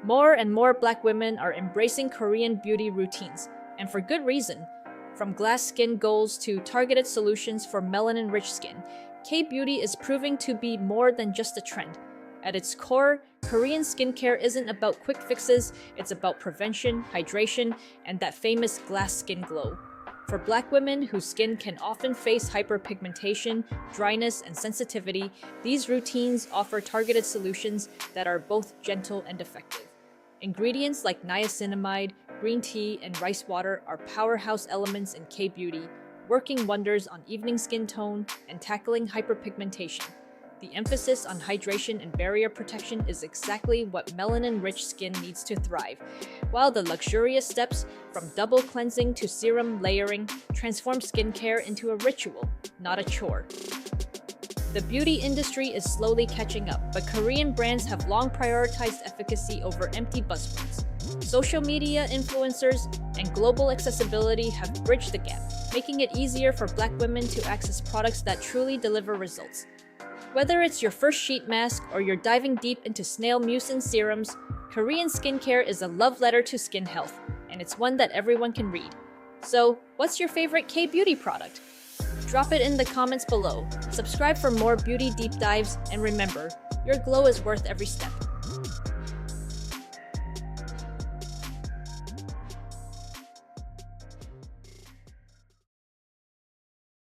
More and more Black women are embracing Korean beauty routines, and for good reason. From glass skin goals to targeted solutions for melanin-rich skin, K-beauty is proving to be more than just a trend. At its core, Korean skincare isn't about quick fixes, it's about prevention, hydration, and that famous glass skin glow. For Black women whose skin can often face hyperpigmentation, dryness, and sensitivity, these routines offer targeted solutions that are both gentle and effective. Ingredients like niacinamide, green tea, and rice water are powerhouse elements in K-beauty, working wonders on evening skin tone and tackling hyperpigmentation. The emphasis on hydration and barrier protection is exactly what melanin-rich skin needs to thrive, while the luxurious steps from double cleansing to serum layering transform skincare into a ritual, not a chore. The beauty industry is slowly catching up, but Korean brands have long prioritized efficacy over empty buzzwords. Social media influencers and global accessibility have bridged the gap, making it easier for Black women to access products that truly deliver results. Whether it's your first sheet mask or you're diving deep into snail mucin serums, Korean skincare is a love letter to skin health, and it's one that everyone can read. So, what's your favorite K-beauty product? Drop it in the comments below. Subscribe for more beauty deep dives, and remember, your glow is worth every step.